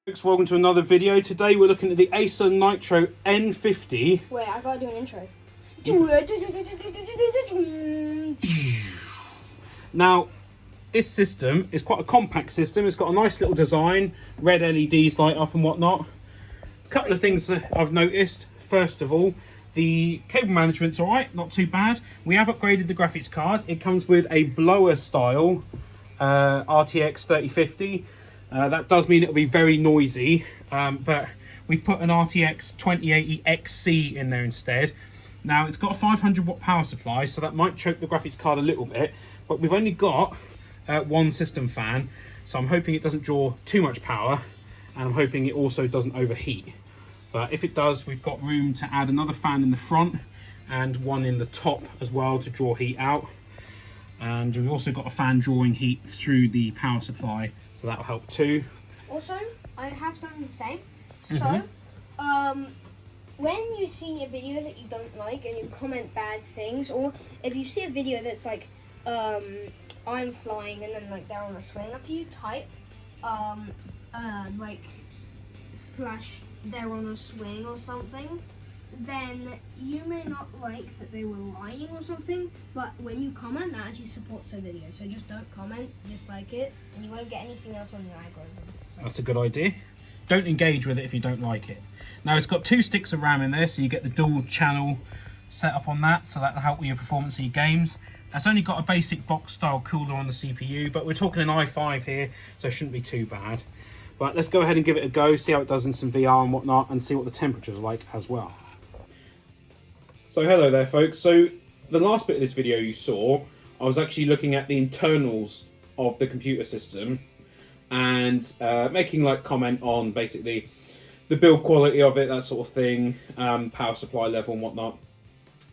Folks, welcome to another video. Today we're looking at the Acer Nitro N50. Wait, I gotta do an intro. Now, this system is quite a compact system. It's got a nice little design, red LEDs light up and whatnot. A couple of things that I've noticed. First of all, the cable management's alright, not too bad. We have upgraded the graphics card. It comes with a blower style RTX 3050. That does mean it'll be very noisy, but we've put an RTX 2080 XC in there instead. Now, it's got a 500 watt power supply, so that might choke the graphics card a little bit, but we've only got one system fan, so I'm hoping it doesn't draw too much power, and I'm hoping it also doesn't overheat. But if it does, we've got room to add another fan in the front and one in the top as well to draw heat out. And we've also got a fan drawing heat through the power supply, so that'll help too. Also, I have something to say. So, when you see a video that you don't like and you comment bad things, or if you see a video that's like, I'm flying and then like they're on a swing, if you type, like, slash they're on a swing or something, then you may not like that they were lying or something, but when you comment, that actually supports the video. So just don't comment, just like it, and you won't get anything else on your algorithm. So. That's a good idea. Don't engage with it if you don't like it. Now, it's got 2 sticks of RAM in there, so you get the dual channel set up on that, so that'll help with your performance of your games. It's only got a basic box style cooler on the CPU, but we're talking an i5 here, so it shouldn't be too bad. But let's go ahead and give it a go, see how it does in some VR and whatnot, and see what the temperature's like as well. So hello there folks, so the last bit of this video you saw, I was actually looking at the internals of the computer system and making like comment on basically the build quality of it, that sort of thing, power supply level and whatnot.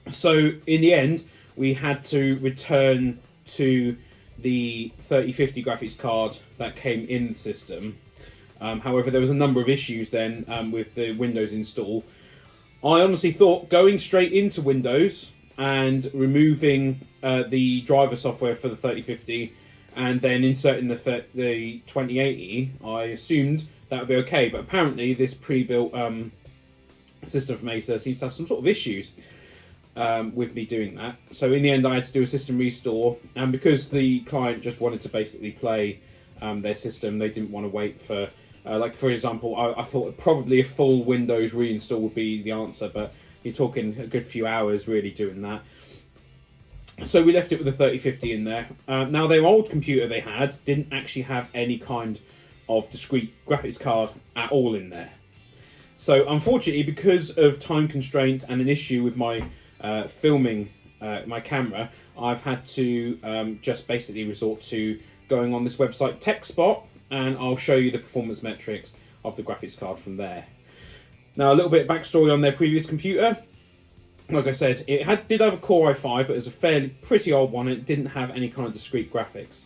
So in the end, we had to return to the 3050 graphics card that came in the system. However, there was a number of issues then with the Windows install. I honestly thought going straight into Windows and removing the driver software for the 3050 and then inserting the 2080, I assumed that would be okay. But apparently this pre-built system from Acer seems to have some sort of issues with me doing that. So in the end, I had to do a system restore. And because the client just wanted to basically play their system, they didn't want to wait for... like, for example, I thought probably a full Windows reinstall would be the answer, but you're talking a good few hours really doing that. So we left it with the 3050 in there. Now, their old computer they had didn't actually have any kind of discrete graphics card at all in there. So, unfortunately, because of time constraints and an issue with my filming my camera, I've had to just basically resort to going on this website, TechSpot, and I'll show you the performance metrics of the graphics card from there. Now, a little bit of backstory on their previous computer. Like I said, it did have a Core i5, but it was a pretty old one, and it didn't have any kind of discrete graphics.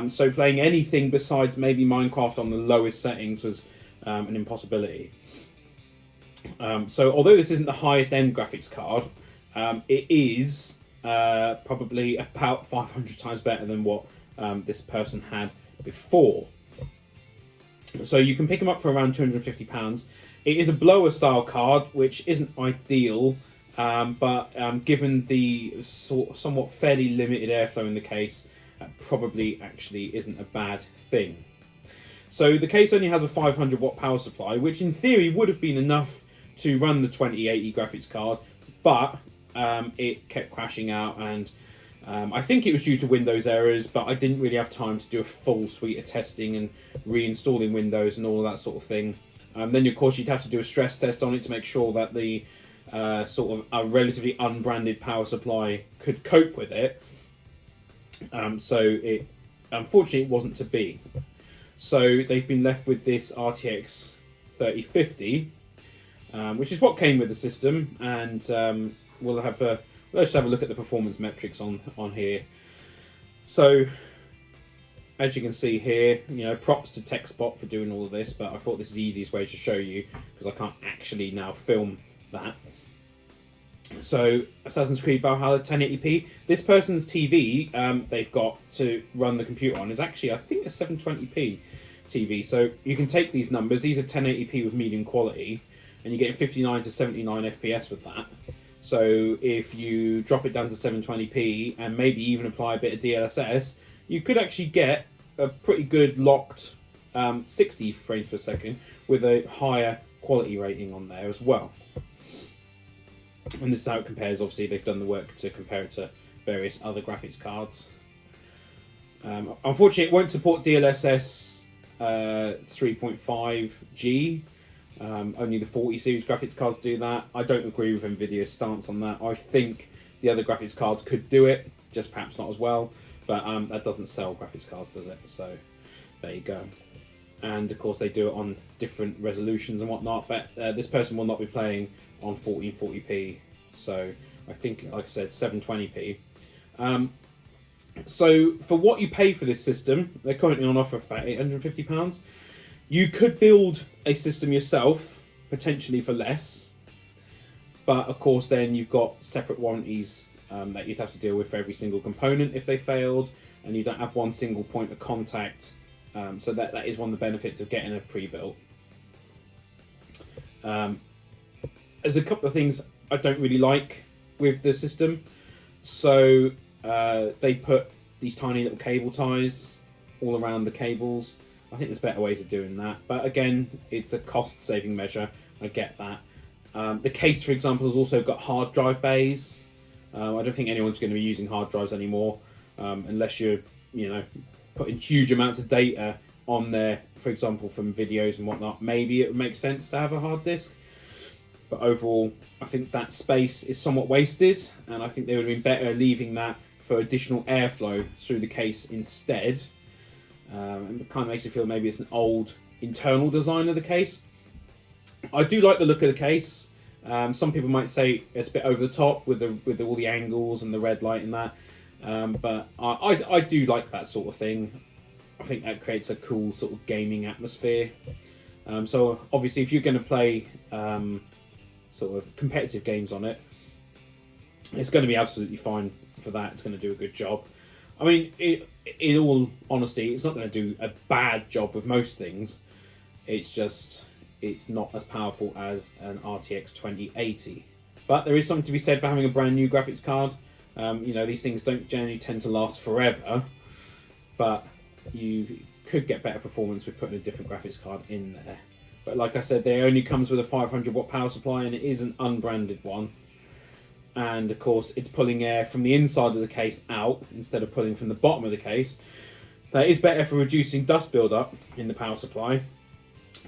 So playing anything besides maybe Minecraft on the lowest settings was an impossibility. So although this isn't the highest end graphics card, it is probably about 500 times better than what this person had before. So you can pick them up for around £250. It is a blower style card, which isn't ideal, but given the somewhat fairly limited airflow in the case, that probably actually isn't a bad thing. So the case only has a 500 watt power supply, which in theory would have been enough to run the 2080 graphics card, but it kept crashing out, and I think it was due to Windows errors, but I didn't really have time to do a full suite of testing and reinstalling Windows and all of that sort of thing. Then, of course, you'd have to do a stress test on it to make sure that the sort of a relatively unbranded power supply could cope with it. So it, unfortunately, it wasn't to be. So they've been left with this RTX 3050, which is what came with the system, and let's have a look at the performance metrics on here. So, as you can see here, you know, props to TechSpot for doing all of this, but I thought this is the easiest way to show you because I can't actually now film that. So, Assassin's Creed Valhalla 1080p. This person's TV they've got to run the computer on is actually, I think, a 720p. TV. So you can take these numbers, these are 1080p with medium quality, and you're getting 59 to 79 FPS with that. So if you drop it down to 720p and maybe even apply a bit of DLSS, you could actually get a pretty good locked 60 frames per second with a higher quality rating on there as well. And this is how it compares. Obviously, they've done the work to compare it to various other graphics cards. Unfortunately, it won't support DLSS 3.5G. Only the 40 series graphics cards do that. I don't agree with Nvidia's stance on that. I think the other graphics cards could do it, just perhaps not as well. But that doesn't sell graphics cards, does it? So there you go. And of course, they do it on different resolutions and whatnot. But this person will not be playing on 1440p. So I think, like I said, 720p. So for what you pay for this system, they're currently on offer for about £850. You could build a system yourself, potentially for less. But of course, then you've got separate warranties that you'd have to deal with for every single component if they failed, and you don't have one single point of contact. So that is one of the benefits of getting a pre-built. There's a couple of things I don't really like with the system. So they put these tiny little cable ties all around the cables. I think there's better ways of doing that, but again, it's a cost-saving measure. I get that. The case, for example, has also got hard drive bays. I don't think anyone's going to be using hard drives anymore, unless you're, putting huge amounts of data on there, for example, from videos and whatnot. Maybe it would make sense to have a hard disk, but overall, I think that space is somewhat wasted, and I think they would have been better leaving that for additional airflow through the case instead. And it kind of makes you feel maybe it's an old internal design of the case. I do like the look of the case. Some people might say it's a bit over the top with all the angles and the red light and that. But I do like that sort of thing. I think that creates a cool sort of gaming atmosphere. So obviously, if you're going to play sort of competitive games on it, it's going to be absolutely fine for that. It's going to do a good job. I mean, in all honesty, it's not going to do a bad job with most things. It's just, it's not as powerful as an RTX 2080. But there is something to be said for having a brand new graphics card. These things don't generally tend to last forever, but you could get better performance with putting a different graphics card in there. But like I said, they only comes with a 500 watt power supply, and it is an unbranded one. And of course, it's pulling air from the inside of the case out instead of pulling from the bottom of the case. That is better for reducing dust buildup in the power supply.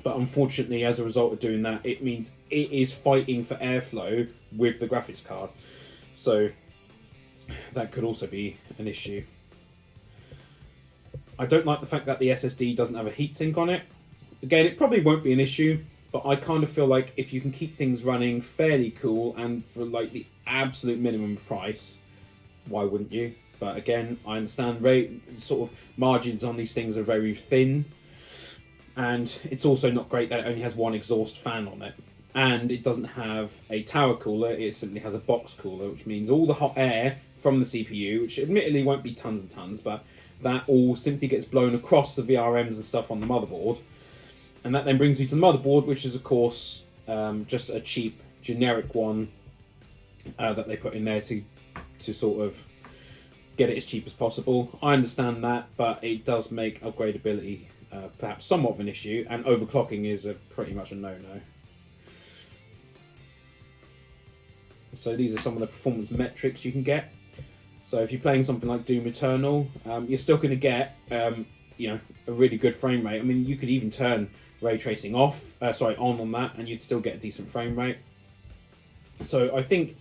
But unfortunately, as a result of doing that, it means it is fighting for airflow with the graphics card. So that could also be an issue. I don't like the fact that the SSD doesn't have a heatsink on it. Again, it probably won't be an issue, but I kind of feel like if you can keep things running fairly cool and for like the absolute minimum price, why wouldn't you? But again, I understand sort of margins on these things are very thin, and it's also not great that it only has one exhaust fan on it, and it doesn't have a tower cooler. It simply has a box cooler, which means all the hot air from the CPU, which admittedly won't be tons and tons, but that all simply gets blown across the VRMs and stuff on the motherboard. And that then brings me to the motherboard, which is of course just a cheap generic one that they put in there to sort of get it as cheap as possible. I understand that, but it does make upgradability perhaps somewhat of an issue, and overclocking is pretty much a no-no. So these are some of the performance metrics you can get. So if you're playing something like Doom Eternal, you're still going to get a really good frame rate. I mean, you could even turn ray tracing on that, and you'd still get a decent frame rate. So I think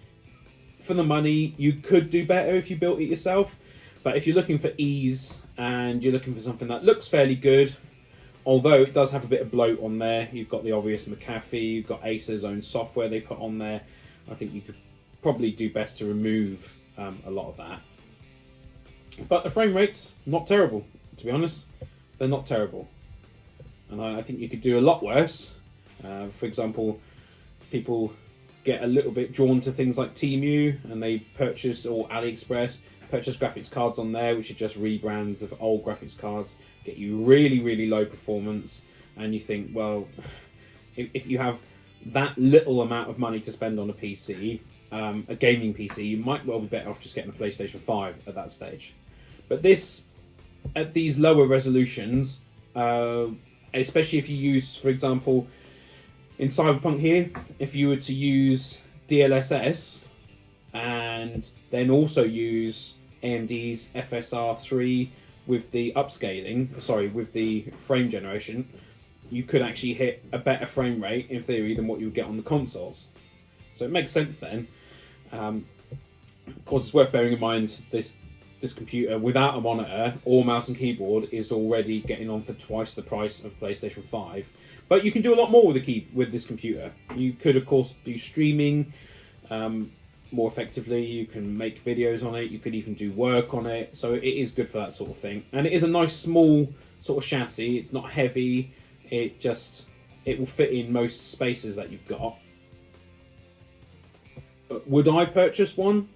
for the money, you could do better if you built it yourself. But if you're looking for ease and you're looking for something that looks fairly good, although it does have a bit of bloat on there, you've got the obvious McAfee, you've got Acer's own software they put on there. I think you could probably do best to remove a lot of that. But the frame rate's not terrible, to be honest. They're not terrible. And I think you could do a lot worse. For example, people get a little bit drawn to things like Temu, and they purchase, or AliExpress, purchase graphics cards on there, which are just rebrands of old graphics cards, get you really low performance, and you think, well, if you have that little amount of money to spend on a PC, a gaming PC, you might well be better off just getting a PlayStation 5 at that stage. But this, at these lower resolutions, especially if you use, for example, in Cyberpunk here, if you were to use DLSS and then also use AMD's FSR3 with the upscaling, sorry, with the frame generation, you could actually hit a better frame rate in theory than what you would get on the consoles. So it makes sense then. Of course, it's worth bearing in mind this computer without a monitor or mouse and keyboard is already getting on for twice the price of PlayStation 5. But you can do a lot more with this computer. You could, of course, do streaming more effectively. You can make videos on it. You could even do work on it. So it is good for that sort of thing. And it is a nice small sort of chassis. It's not heavy. It will fit in most spaces that you've got. But would I purchase one?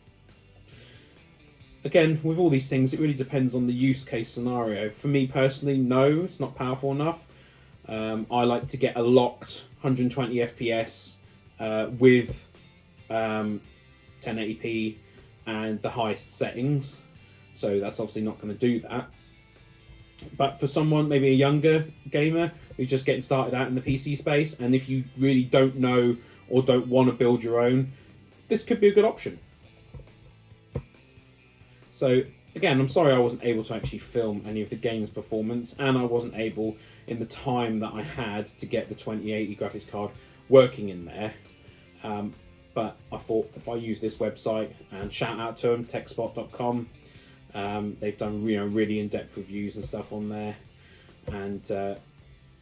Again, with all these things, it really depends on the use case scenario. For me personally, no, it's not powerful enough. I like to get a locked 120 FPS with 1080p and the highest settings. So that's obviously not going to do that. But for someone, maybe a younger gamer who's just getting started out in the PC space, and if you really don't know or don't want to build your own, this could be a good option. So again, I'm sorry I wasn't able to actually film any of the game's performance, and I wasn't able, in the time that I had, to get the 2080 graphics card working in there. But I thought if I use this website, and shout out to them, techspot.com, they've done really in-depth reviews and stuff on there, and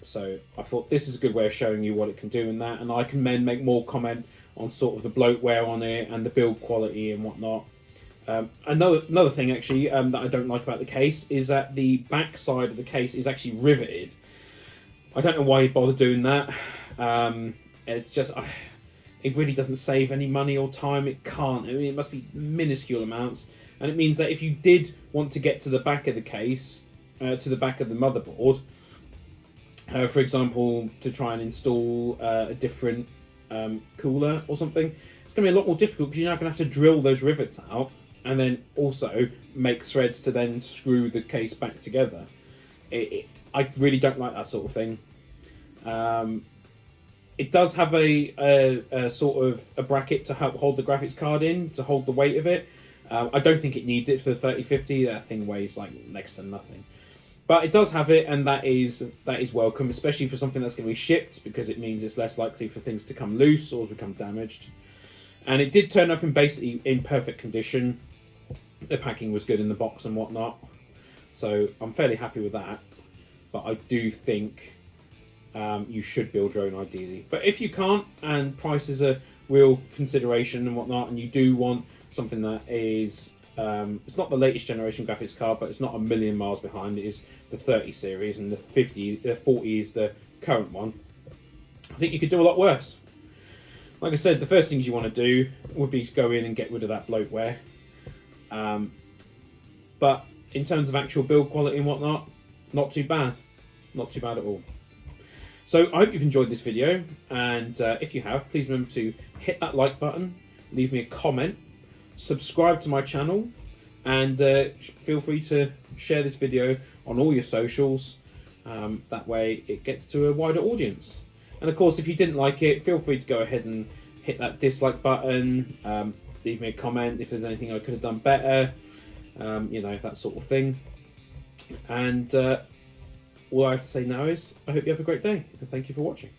so I thought this is a good way of showing you what it can do in that, and I can then make more comment on sort of the bloatware on it and the build quality and whatnot. Another thing actually that I don't like about the case is that the back side of the case is actually riveted. I don't know why you bother doing that. It really doesn't save any money or time. It can't. I mean, it must be minuscule amounts, and it means that if you did want to get to the back of the case, to the back of the motherboard, for example, to try and install a different cooler or something, it's going to be a lot more difficult because you're now going to have to drill those rivets out and then also make threads to then screw the case back together. I really don't like that sort of thing. It does have a sort of a bracket to help hold the graphics card in, to hold the weight of it. I don't think it needs it for the 3050. That thing weighs like next to nothing. But it does have it, and that is welcome, especially for something that's going to be shipped, because it means it's less likely for things to come loose or to become damaged. And it did turn up in basically in perfect condition. The packing was good in the box and whatnot, so I'm fairly happy with that. But I do think you should build your own ideally. But if you can't, and price is a real consideration and whatnot, and you do want something that is it's not the latest generation graphics card, but it's not a million miles behind. It is the 30 series, and the 40 is the current one. I think you could do a lot worse. Like I said, the first things you want to do would be to go in and get rid of that bloatware. But in terms of actual build quality and whatnot, not too bad. Not too bad at all. So I hope you've enjoyed this video, and if you have, please remember to hit that like button, leave me a comment, subscribe to my channel, and feel free to share this video on all your socials. That way it gets to a wider audience. And of course, if you didn't like it, feel free to go ahead and hit that dislike button, leave me a comment if there's anything I could have done better, that sort of thing. And all I have to say now is I hope you have a great day, and thank you for watching.